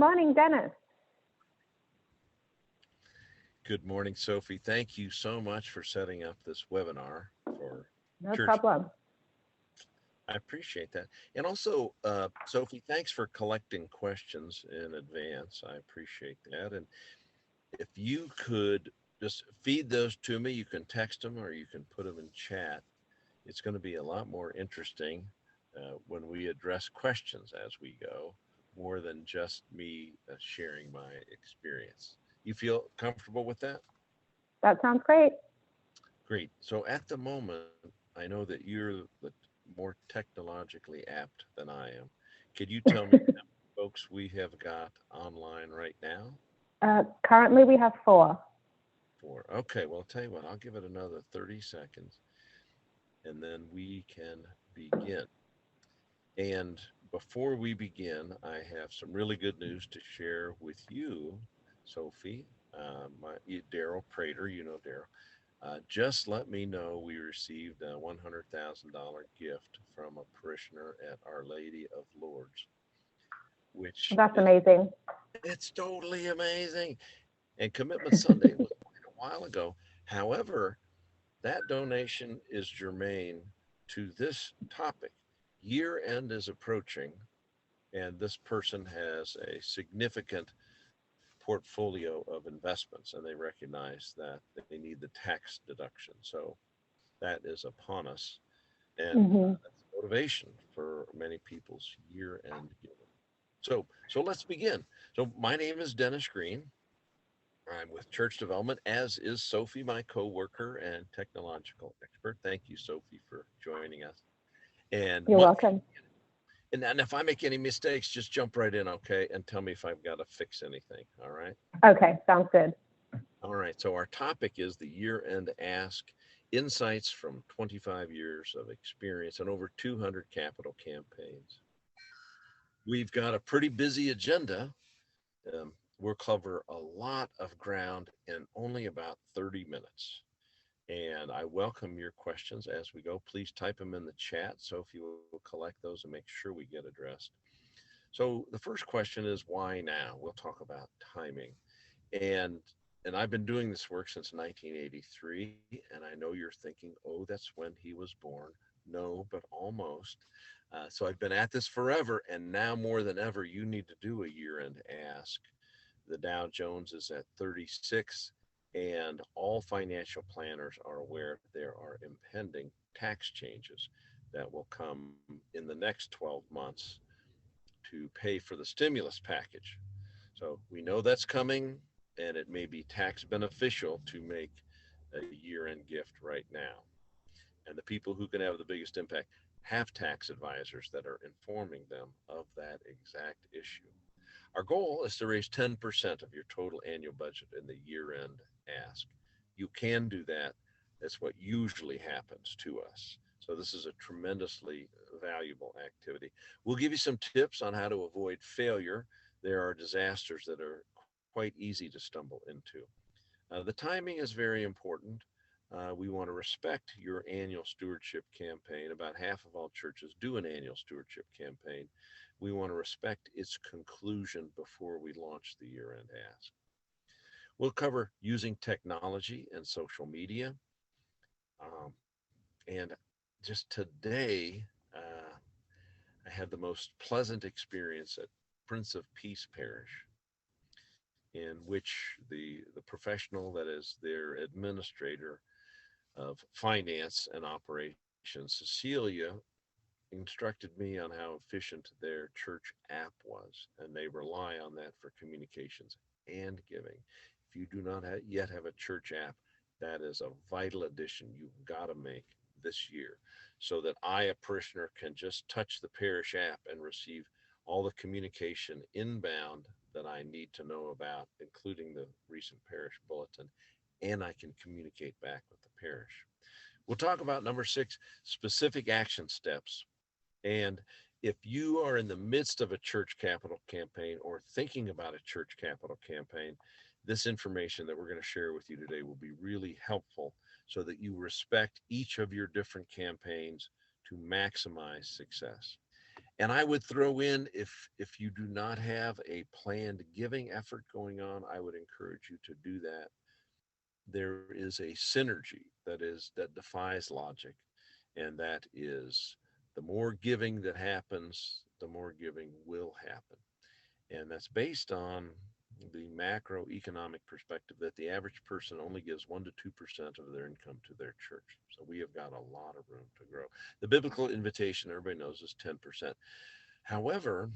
morning, Dennis. Good morning, Sophie. Thank you so much for setting up this webinar for No church. problem. I appreciate that. And also, Sophie, thanks for collecting questions in advance. I appreciate that. And if you could just feed those to me, you can text them or you can put them in chat. It's going to be a lot more interesting when we address questions as we go, more than just me sharing my experience. You feel comfortable with that? That sounds great. Great. So at the moment, I know that you're the more technologically apt than I am. Could you tell me how many folks we have got online right now? Currently, we have 4. Four. Okay, well, I'll tell you what, I'll give it another 30 seconds and then we can begin. And before we begin, I have some really good news to share with you, Sophie. Daryl Prater, you know Daryl. Just let me know we received a $100,000 gift from a parishioner at Our Lady of Lourdes, which That's is amazing. it's totally amazing. And Commitment Sunday was quite a while ago. However, that donation is germane to this topic. Year end is approaching, and this person has a significant portfolio of investments, and they recognize that they need the tax deduction. So that is upon us, and Hmm. that's motivation for many people's year-end giving. So let's begin. So my name is Dennis Green. I'm with Church Development, as is Sophie, my coworker and technological expert. Thank you, Sophie, for joining us. And You're monthly, welcome. and if I make any mistakes, just jump right in, okay, and tell me if I've got to fix anything. All right. Okay, sounds good. All right. So our topic is the year-end ask: insights from 25 years of experience and over 200 capital campaigns. We've got a pretty busy agenda. We'll cover a lot of ground in only about 30 minutes. And I welcome your questions as we go. Please type them in the chat. Sophie will collect those and make sure we get addressed. So the first question is, why now? We'll talk about timing. And and I've been doing this work since 1983, and I know you're thinking, oh, that's when he was born. No, but almost. So I've been at this forever, and now more than ever, you need to do a year-end ask. The Dow Jones is at 36, and all financial planners are aware there are impending tax changes that will come in the next 12 months to pay for the stimulus package. So we know that's coming, and it may be tax beneficial to make a year end gift right now. And the people who can have the biggest impact have tax advisors that are informing them of that exact issue. Our goal is to raise 10% of your total annual budget in the year end ask. You can do that. That's what usually happens to us. So, this is a tremendously valuable activity. We'll give you some tips on how to avoid failure. There are disasters that are quite easy to stumble into. The timing is very important. We want to respect your annual stewardship campaign. About half of all churches do an annual stewardship campaign. We want to respect its conclusion before we launch the year end ask. We'll cover using technology and social media. And just today, I had the most pleasant experience at Prince of Peace Parish, in which the professional that is their administrator of finance and operations, Cecilia, instructed me on how efficient their church app was, and they rely on that for communications and giving. If you do not yet have a church app, that is a vital addition you've got to make this year, so that I, a parishioner, can just touch the parish app and receive all the communication inbound that I need to know about, including the recent parish bulletin, and I can communicate back with the parish. We'll talk about number 6, specific action steps. And if you are in the midst of a church capital campaign or thinking about a church capital campaign, this information that we're going to share with you today will be really helpful so that you respect each of your different campaigns to maximize success. And I would throw in, if you do not have a planned giving effort going on, I would encourage you to do that. There is a synergy that defies logic, and that is the more giving that happens, the more giving will happen. And that's based on the macroeconomic perspective that the average person only gives 1 to 2% of their income to their church. So we have got a lot of room to grow. The biblical invitation, everybody knows, is 10%. However,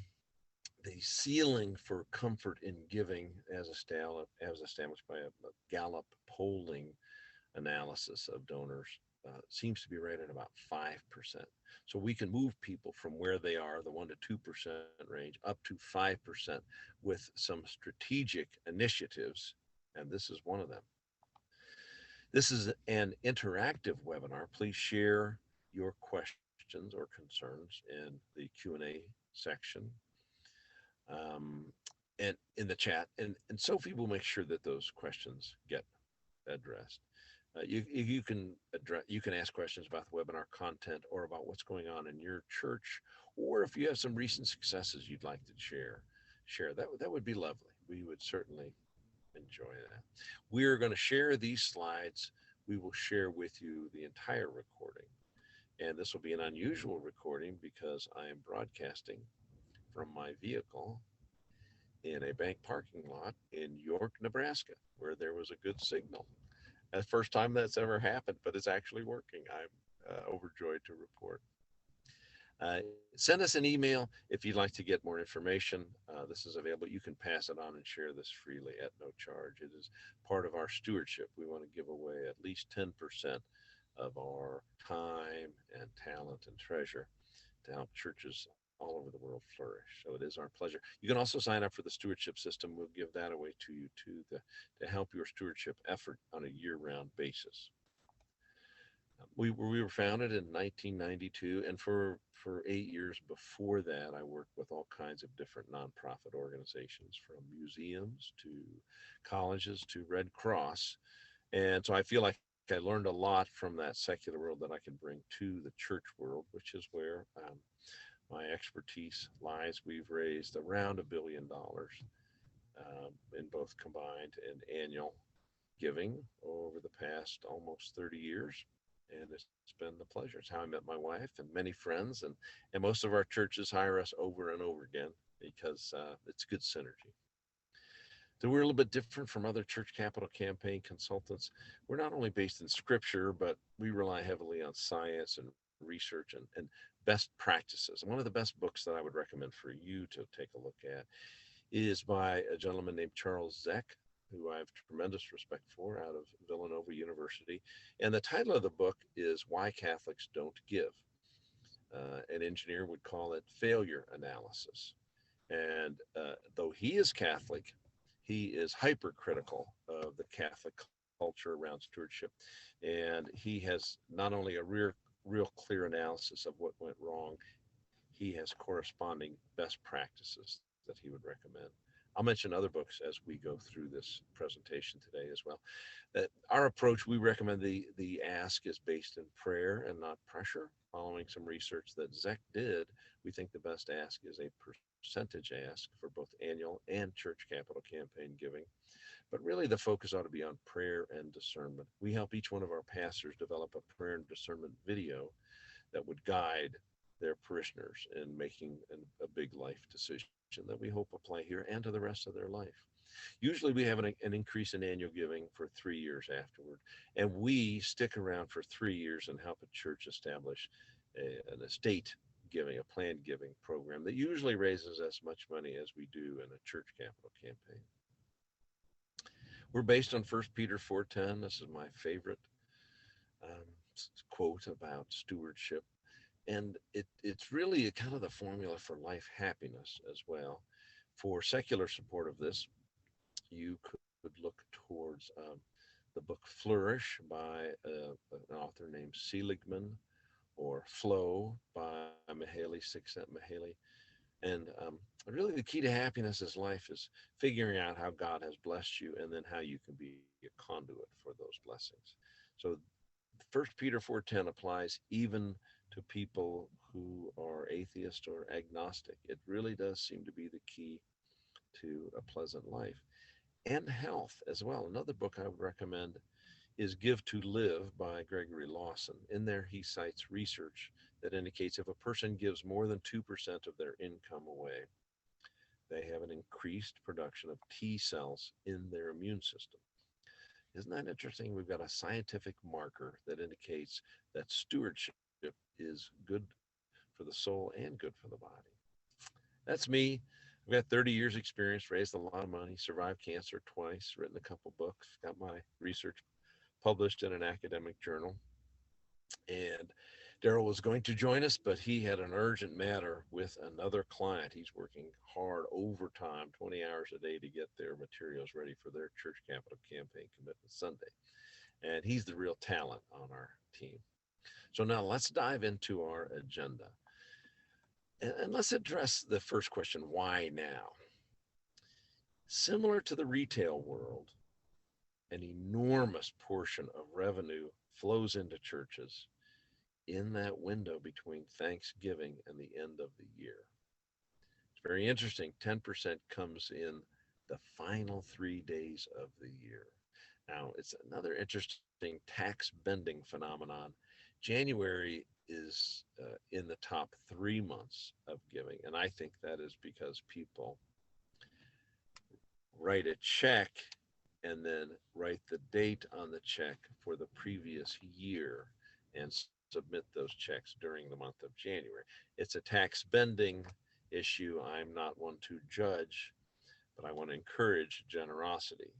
the ceiling for comfort in giving, as established by a Gallup polling analysis of donors, seems to be right at about 5%. So we can move people from where they are, the 1 to 2% range, up to 5% with some strategic initiatives. And this is one of them. This is an interactive webinar. Please share your questions or concerns in the Q&A section, um, and in the chat. And Sophie will make sure that those questions get addressed. You can ask questions about the webinar content or about what's going on in your church, or if you have some recent successes you'd like to share that would be lovely. We would certainly enjoy that. We're going to share these slides. We will share with you the entire recording, and this will be an unusual recording because I am broadcasting from my vehicle in a bank parking lot in York, Nebraska, where there was a good signal. That's the first time that's ever happened, but it's actually working. I'm overjoyed to report. Send us an email if you'd like to get more information. This is available. You can pass it on and share this freely at no charge. It is part of our stewardship. We want to give away at least 10% of our time and talent and treasure to help churches all over the world flourish. So it is our pleasure. You can also sign up for the stewardship system. We'll give that away to you too, to help your stewardship effort on a year-round basis. We were founded in 1992, and for 8 years before that, I worked with all kinds of different nonprofit organizations, from museums to colleges to Red Cross. And so I feel like I learned a lot from that secular world that I can bring to the church world, which is where my expertise lies. We've raised around $1 billion in both combined and annual giving over the past almost 30 years. And it's been the pleasure. It's how I met my wife and many friends. And most of our churches hire us over and over again because it's good synergy. So we're a little bit different from other church capital campaign consultants. We're not only based in scripture, but we rely heavily on science and research and best practices. And one of the best books that I would recommend for you to take a look at is by a gentleman named Charles Zeck, who I have tremendous respect for, out of Villanova University. And the title of the book is Why Catholics Don't Give. An engineer would call it failure analysis. And though he is Catholic, he is hypercritical of the Catholic culture around stewardship. And he has not only a real clear analysis of what went wrong, he has corresponding best practices that he would recommend. I'll mention other books as we go through this presentation today as well. Our approach, we recommend the ask is based in prayer and not pressure. Following some research that Zek did, we think the best ask is a percentage ask for both annual and church capital campaign giving. But really, the focus ought to be on prayer and discernment. We help each one of our pastors develop a prayer and discernment video that would guide their parishioners in making a big life decision that we hope apply here and to the rest of their life. Usually we have an increase in annual giving for 3 years afterward, and we stick around for 3 years and help a church establish an estate giving, a planned giving program that usually raises as much money as we do in a church capital campaign. We're based on 1 Peter 4:10. This is my favorite um, quote about stewardship. And it's really kind of the formula for life happiness as well. For secular support of this, you could look towards the book Flourish by an author named Seligman, or Flow by Mihaly Csikszentmihalyi. And really, the key to happiness in life is figuring out how God has blessed you, and then how you can be a conduit for those blessings. So 1 Peter 4:10 applies even to people who are atheist or agnostic. It really does seem to be the key to a pleasant life and health as well. Another book I would recommend is Give to Live by Gregory Lawson. In there, he cites research that indicates if a person gives more than 2% of their income away, they have an increased production of T cells in their immune system. Isn't that interesting? We've got a scientific marker that indicates that stewardship is good for the soul and good for the body. That's me. I've got 30 years experience, raised a lot of money, survived cancer twice, written a couple books, got my research published in an academic journal. And Daryl was going to join us, but he had an urgent matter with another client. He's working hard overtime, 20 hours a day to get their materials ready for their church capital campaign commitment Sunday. And he's the real talent on our team. So now let's dive into our agenda. And let's address the first question, why now? Similar to the retail world, an enormous portion of revenue flows into churches in that window between Thanksgiving and the end of the year. It's very interesting. 10% comes in the final 3 days of the year. Now, it's another interesting tax bending phenomenon. January is in the top 3 months of giving. And I think that is because people write a check and then write the date on the check for the previous year and submit those checks during the month of January. It's a tax bending issue. I'm not one to judge, but I want to encourage generosity.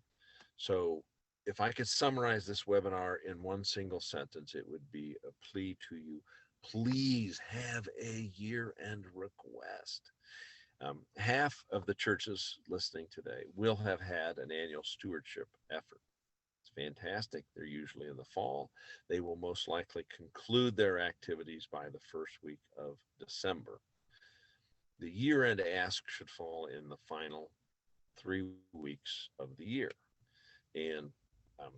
So, if I could summarize this webinar in one single sentence, it would be a plea to you. Please have a year end request. Half of the churches listening today will have had an annual stewardship effort. It's fantastic. They're usually in the fall. They will most likely conclude their activities by the first week of December. The year end ask should fall in the final 3 weeks of the year. And um,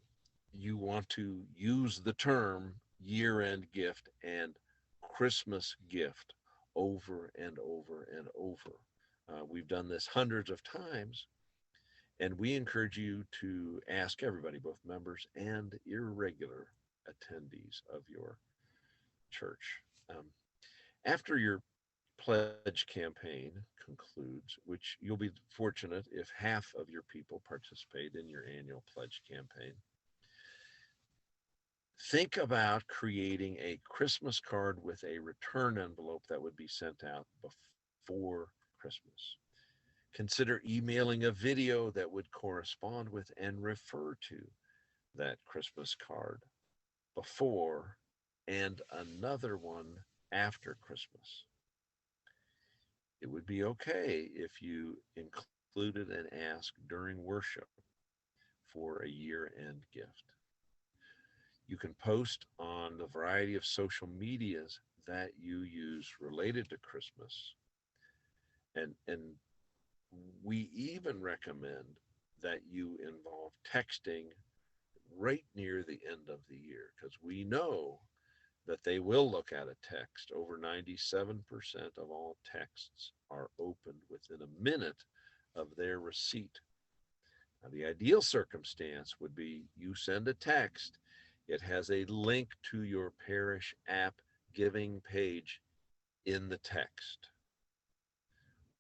you want to use the term year end gift and Christmas gift over and over and over. We've done this hundreds of times, and we encourage you to ask everybody, both members and irregular attendees of your church. After your pledge campaign concludes, which you'll be fortunate if half of your people participate in your annual pledge campaign, think about creating a Christmas card with a return envelope that would be sent out before Christmas. Consider emailing a video that would correspond with and refer to that Christmas card before and another one after Christmas. It would be okay if you included an ask during worship for a year-end gift. You can post on the variety of social medias that you use related to Christmas. And we even recommend that you involve texting right near the end of the year, because we know that they will look at a text. Over 97% of all texts are opened within a minute of their receipt. Now, the ideal circumstance would be you send a text, it has a link to your parish app giving page in the text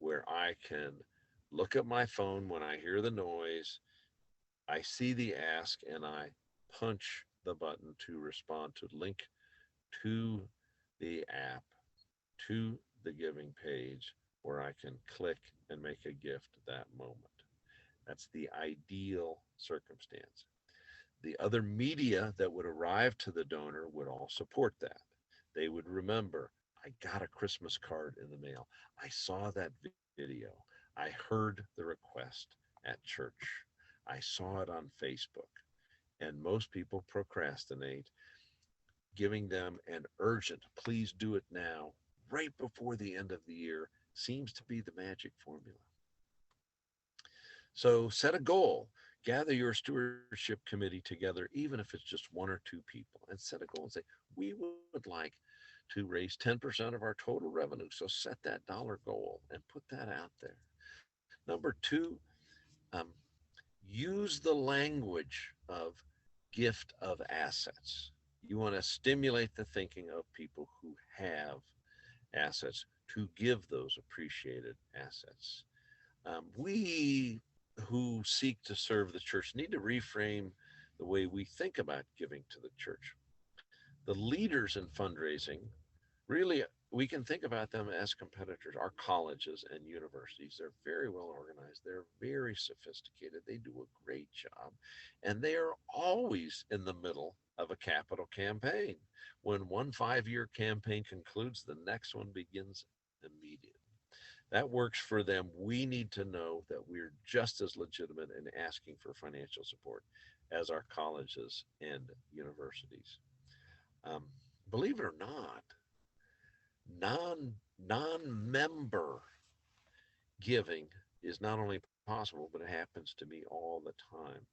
where I can look at my phone when I hear the noise, I see the ask, and I punch the button to respond to link to the app, to the giving page where I can click and make a gift that moment. That's the ideal circumstance. The other media that would arrive to the donor would all support that. They would remember, I got a Christmas card in the mail. I saw that video. I heard the request at church. I saw it on Facebook. And most people procrastinate, giving them an urgent, please do it now, right before the end of the year, seems to be the magic formula. So set a goal. Gather your stewardship committee together, even if it's just one or two people, and set a goal and say, we would like to raise 10% of our total revenue. So set that dollar goal and put that out there. Number two, um, use the language of gift of assets. You want to stimulate the thinking of people who have assets to give those appreciated assets. We who seek to serve the church need to reframe the way we think about giving to the church. The leaders in fundraising really, we can think about them as competitors. Our colleges and universities, they're very well organized, they're very sophisticated, they do a great job, and they are always in the middle of a capital campaign. When one 5 year campaign concludes, the next one begins immediately. That works for them. We need to know that we're just as legitimate in asking for financial support as our colleges and universities. Um, Believe it or not, non-member giving is not only possible, but it happens to me all the time.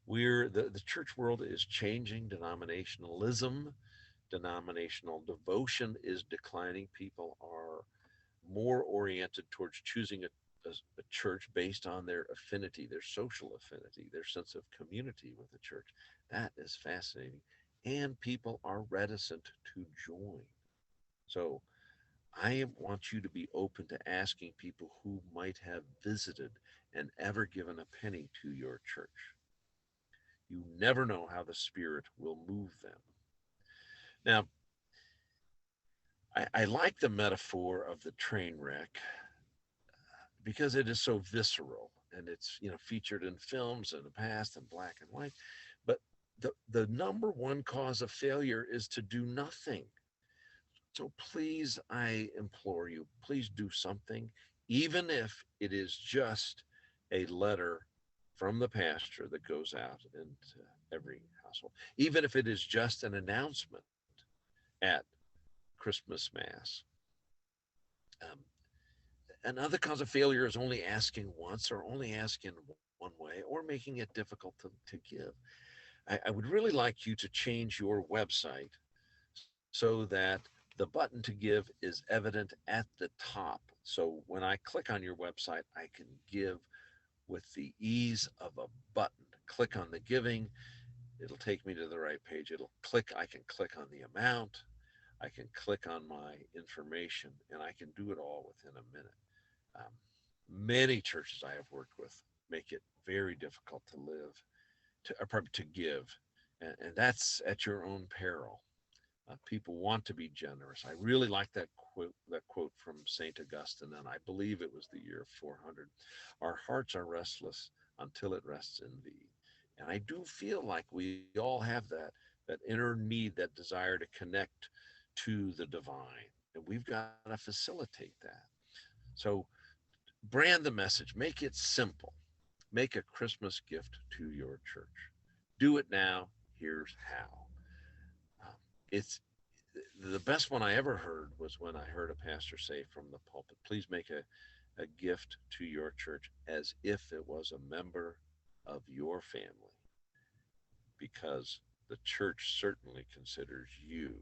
The church world is changing. Denominational devotion is declining. People are more oriented towards choosing a church based on their affinity, their social affinity, their sense of community with the church. That is fascinating. And people are reticent to join. So I want you to be open to asking people who might have visited and ever given a penny to your church. You never know how the Spirit will move them. Now, I like the metaphor of the train wreck because it is so visceral and it's featured in films in the past in black and white. But the number one cause of failure is to do nothing. So please, I implore you, please do something, even if it is just a letter from the pastor that goes out into every household, even if it is just an announcement at Christmas Mass. Um, Another cause of failure is only asking once or only asking one way or making it difficult to give. I would really like you to change your website so that the button to give is evident at the top. So when I click on your website, I can give with the ease of a button. Click on the giving, it'll take me to the right page. I can click on the amount, I can click on my information, and I can do it all within a minute. Um, Many churches I have worked with make it very difficult to live, to give, and that's at your own peril. People want to be generous. I really like that quote from Saint Augustine, and I believe it was the year 400. Our hearts are restless until it rests in thee. And I do feel like we all have that inner need, that desire to connect to the divine, and we've got to facilitate that. So brand the message, make it simple. Make a Christmas gift to your church. Do it now. Here's how. Um, it's the best one I ever heard was when I heard a pastor say from the pulpit, please make a gift to your church as if it was a member of your family, because the church certainly considers you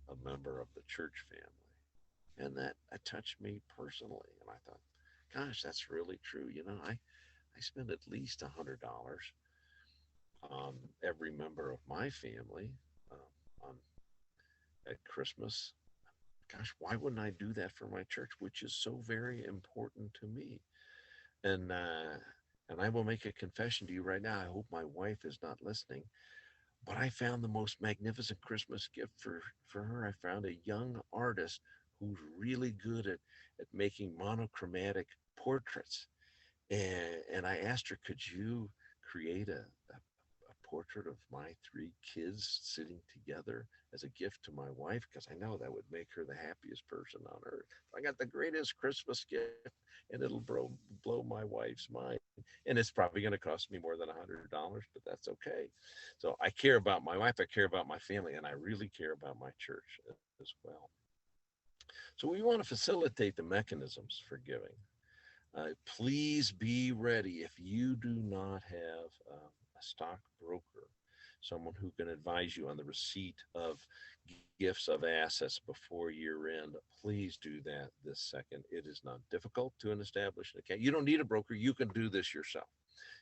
a member of the church family. And that touched me personally. And I thought, gosh, that's really true. I spend at least $100 on every member of my family on at Christmas. Gosh, why wouldn't I do that for my church, which is so very important to me? And and I will make a confession to you right now. I hope my wife is not listening, but I found the most magnificent Christmas gift for her. I found a young artist who's really good at making monochromatic portraits. And I asked her, could you create a portrait of my three kids sitting together as a gift to my wife? Because I know that would make her the happiest person on earth. I got the greatest Christmas gift, and it'll blow my wife's mind. And it's probably going to cost me more than $100, but that's okay. So I care about my wife, I care about my family, and I really care about my church as well. So we want to facilitate the mechanisms for giving. Please be ready if you do not have a stockbroker. someone who can advise you on the receipt of gifts of assets before year end. Please do that this second. It is not difficult to establish an account. You don't need a broker. You can do this yourself.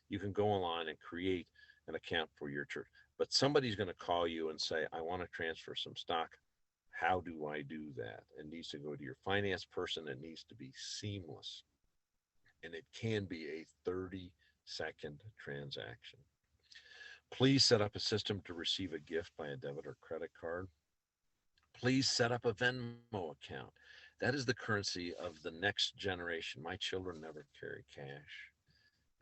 You can go online and create an account for your church. But somebody's going to call you and say, I want to transfer some stock. How do I do that? It needs to go to your finance person. It needs to be seamless. And it can be a 30-second transaction. Please set up a system to receive a gift by a debit or credit card. Please set up a Venmo account. That is the currency of the next generation. My children never carry cash.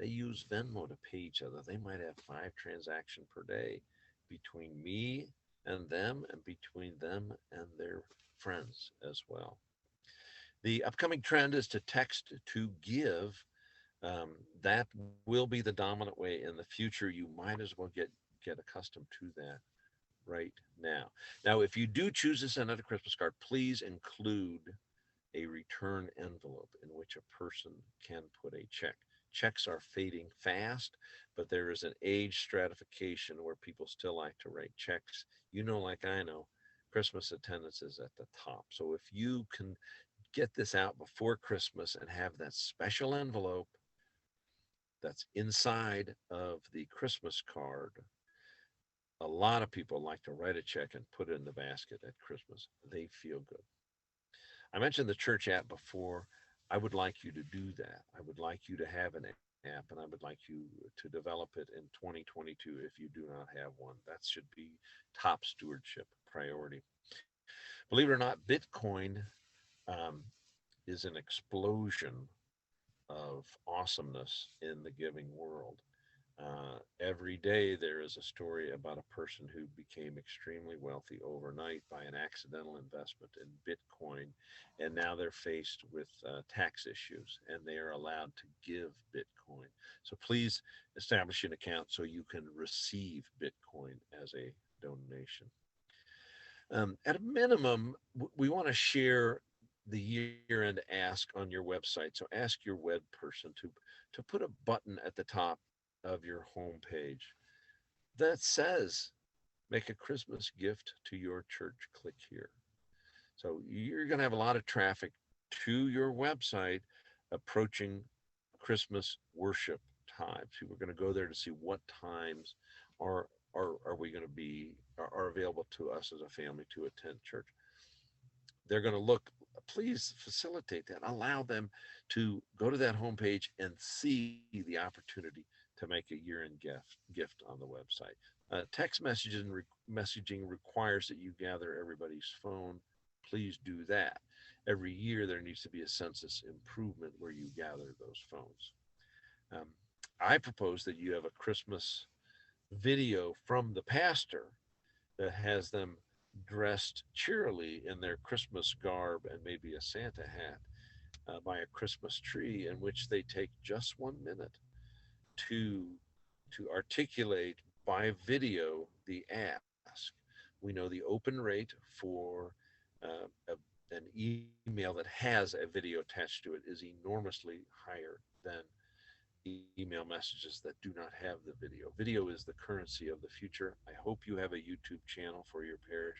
They use Venmo to pay each other. They might have 5 transactions per day between me and them, and between them and their friends as well. The upcoming trend is to text to give. That will be the dominant way in the future. You might as well get accustomed to that right now. Now, if you do choose to send out a Christmas card, please include a return envelope in which a person can put a check. Checks are fading fast, but there is an age stratification where people still like to write checks. You know, like I know, Christmas attendance is at the top. So if you can get this out before Christmas and have that special envelope that's inside of the Christmas card, a lot of people like to write a check and put it in the basket at Christmas. They feel good. I mentioned the church app before. I would like you to do that. I would like you to have an app, and I would like you to develop it in 2022 if you do not have one. That should be top stewardship priority. Believe it or not, Bitcoin um, is an explosion of awesomeness in the giving world. Every day there is a story about a person who became extremely wealthy overnight by an accidental investment in Bitcoin, and now they're faced with tax issues, and they are allowed to give Bitcoin. So please establish an account so you can receive Bitcoin as a donation. At a minimum, we want to share the year-end ask on your website. So ask your web person to put a button at the top of your homepage that says, make a Christmas gift to your church. Click here. So you're going to have a lot of traffic to your website approaching Christmas worship times. People are going to go there to see what times are we going to be are available to us as a family to attend church. They're going to look. Please facilitate that. Allow them to go to that homepage and see the opportunity to make a year-end gift on the website. Text messaging requires that you gather everybody's phone. Please do that. Every year there needs to be a census improvement where you gather those phones. Um, I propose that you have a Christmas video from the pastor that has them dressed cheerily in their Christmas garb and maybe a Santa hat by a Christmas tree, in which they take just 1 minute to articulate by video the ask. We know the open rate for an email that has a video attached to it is enormously higher than email messages that do not have the video. Video is the currency of the future. I hope you have a YouTube channel for your parish.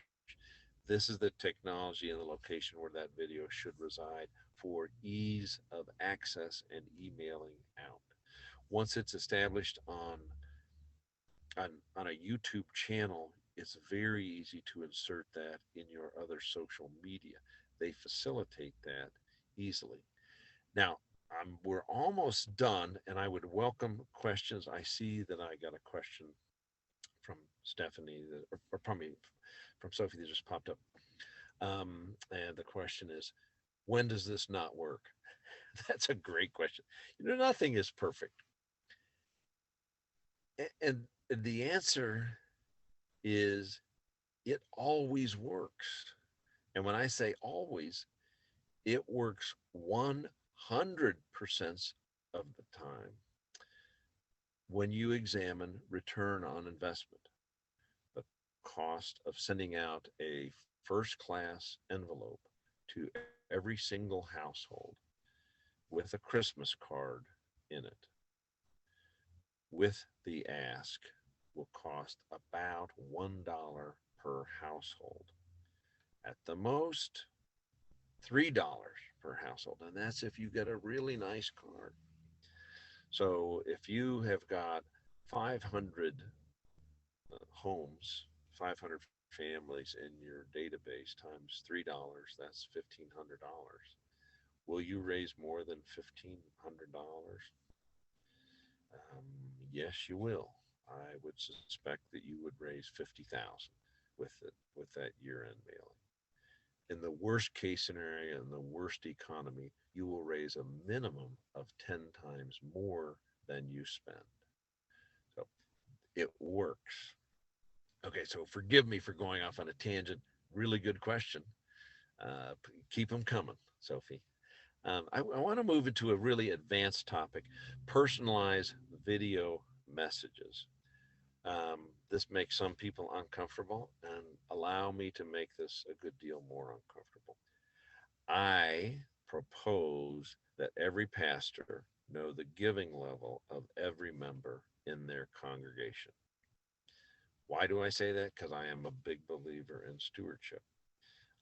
This is the technology and the location where that video should reside for ease of access and emailing out. Once it's established on a YouTube channel, it's very easy to insert that in your other social media. They facilitate that easily. Now, we're almost done, and I would welcome questions. I see that I got a question from Stephanie, or probably from Sophie that just popped up. And the question is, when does this not work? That's a great question. Nothing is perfect. And the answer is it always works. And when I say always, it works 100% of the time when you examine return on investment, the cost of sending out a first class envelope to every single household with a Christmas card in it, with the ask, will cost about $1 per household. At the most, $3 per household. And that's if you get a really nice card. So if you have got 500 homes, 500 families in your database times $3, that's $1,500. Will you raise more than $1,500? Um, yes, you will. I would suspect that you would raise 50,000 with it with that year-end mailing. In the worst case scenario, in the worst economy, you will raise a minimum of 10 times more than you spend. So it works. Okay, so forgive me for going off on a tangent. Really good question. Keep them coming, Sophie. I want to move into a really advanced topic, personalized video messages. This makes some people uncomfortable, and allow me to make this a good deal more uncomfortable. I propose that every pastor know the giving level of every member in their congregation. Why do I say that? Because I am a big believer in stewardship.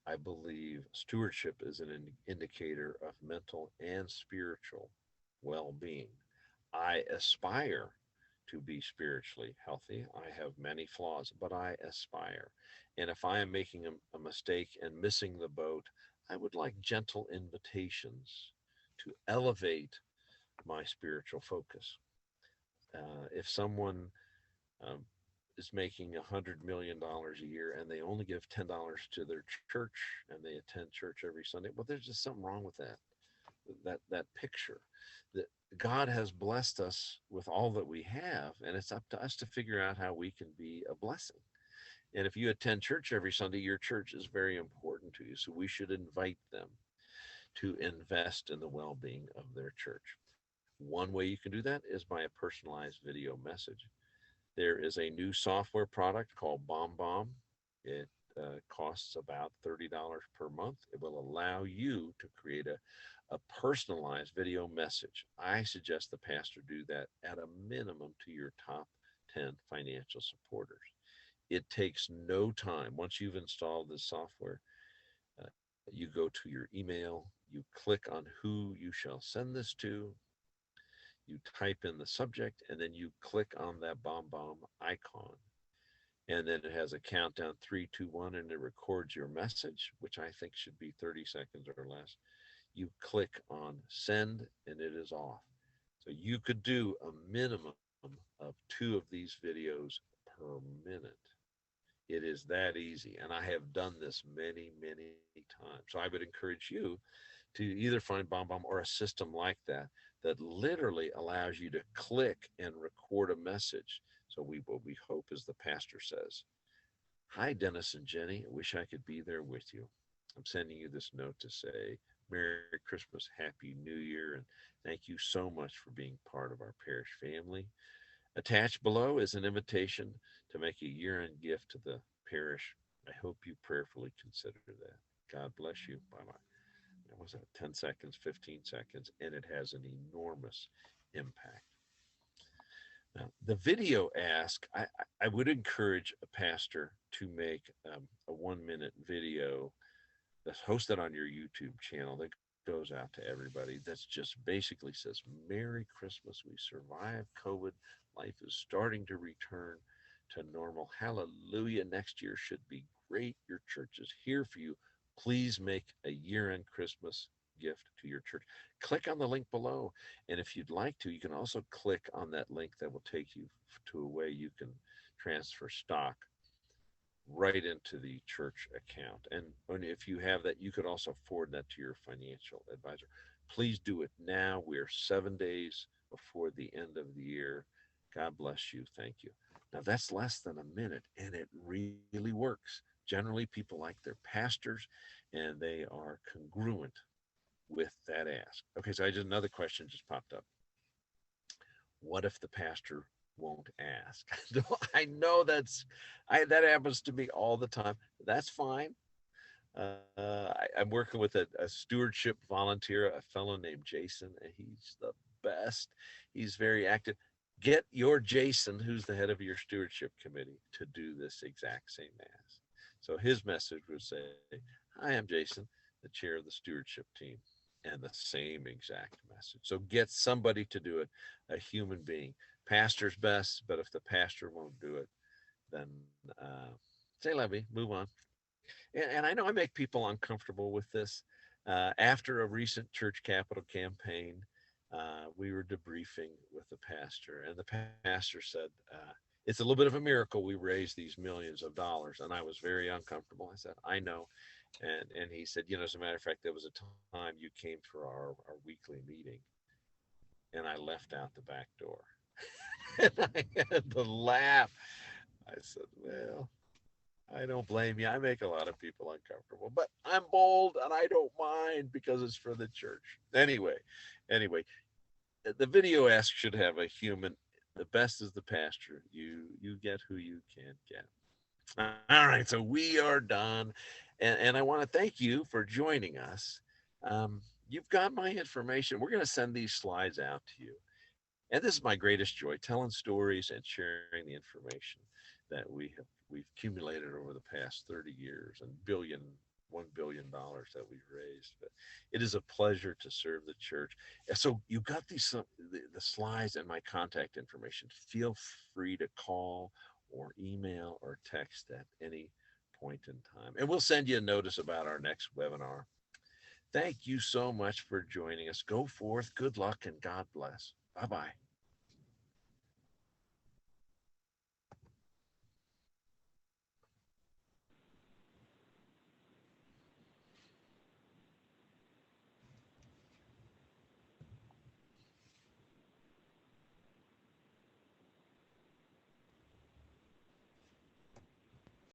I believe stewardship is an indicator of mental and spiritual well being. I aspire to be spiritually healthy. I have many flaws, but I aspire. And if I am making a mistake and missing the boat, I would like gentle invitations to elevate my spiritual focus. If someone um, is making $100 million a year and they only give $10 to their church and they attend church every Sunday, well, there's just something wrong with that picture. That God has blessed us with all that we have, and it's up to us to figure out how we can be a blessing. And if you attend church every Sunday, your church is very important to you, so we should invite them to invest in the well-being of their church. One way you can do that is by a personalized video message. There is a new software product called BombBomb. It costs about $30 per month. It will allow you to create a personalized video message. I suggest the pastor do that at a minimum to your top 10 financial supporters. It takes no time. Once you've installed this software, you go to your email, you click on who you shall send this to, you type in the subject, and then you click on that BombBomb icon. And then it has a countdown 3, 2, 1, and it records your message, which I think should be 30 seconds or less. You click on send, and it is off. So you could do a minimum of 2 of these videos per minute. It is that easy. And I have done this many, many times. So I would encourage you to either find BombBomb or a system like that that literally allows you to click and record a message. So what we hope is the pastor says, "Hi, Dennis and Jenny. I wish I could be there with you. I'm sending you this note to say Merry Christmas, Happy New Year, and thank you so much for being part of our parish family. Attached below is an invitation to make a year-end gift to the parish. I hope you prayerfully consider that. God bless you. Bye bye." What was that? 10 seconds, 15 seconds, and it has an enormous impact. Now, the video ask, I would encourage a pastor to make a 1 minute video that's hosted on your YouTube channel that goes out to everybody. That's just basically says, "Merry Christmas. We survived COVID. Life is starting to return to normal. Hallelujah. Next year should be great. Your church is here for you. Please make a year-end Christmas gift to your church." Click on the link below. And if you'd like to, you can also click on that link that will take you to a way you can transfer stock right into the church account. And if you have that, you could also forward that to your financial advisor. Please do it now. We're 7 days before the end of the year. God bless you. Thank you. Now, that's less than a minute, and it really works. Generally, people like their pastors, and they are congruent with that ask. Okay, so another question just popped up. What if the pastor won't ask? I know that happens to me all the time. That's fine. I'm working with a stewardship volunteer, a fellow named Jason, and he's the best. He's very active. Get your Jason, who's the head of your stewardship committee, to do this exact same ask. So his message would say, "Hi, I'm Jason, the chair of the stewardship team," and the same exact message. So get somebody to do it, a human being. Pastor's best, but if the pastor won't do it, then say levy, move on. And I know I make people uncomfortable with this. After a recent church capital campaign, we were debriefing with the pastor, and the pastor said, "It's a little bit of a miracle we raised these millions of dollars." And I was very uncomfortable. I said, "I know." And he said, "As a matter of fact, there was a time you came for our weekly meeting, and I left out the back door." And I had to laugh. I said, "Well, I don't blame you. I make a lot of people uncomfortable, but I'm bold and I don't mind because it's for the church." Anyway, the video ask should have a human. The best is the pastor. You get who you can get. All right, so we are done, and I want to thank you for joining us. You've got my information. We're going to send these slides out to you, and this is my greatest joy: telling stories and sharing the information that we've accumulated over the past 30 years and $1 billion that we've raised. But it is a pleasure to serve the church. So you got the slides and my contact information. Feel free to call or email or text at any point in time, and we'll send you a notice about our next webinar. Thank you so much for joining us. Go forth, good luck, and God bless. Bye bye.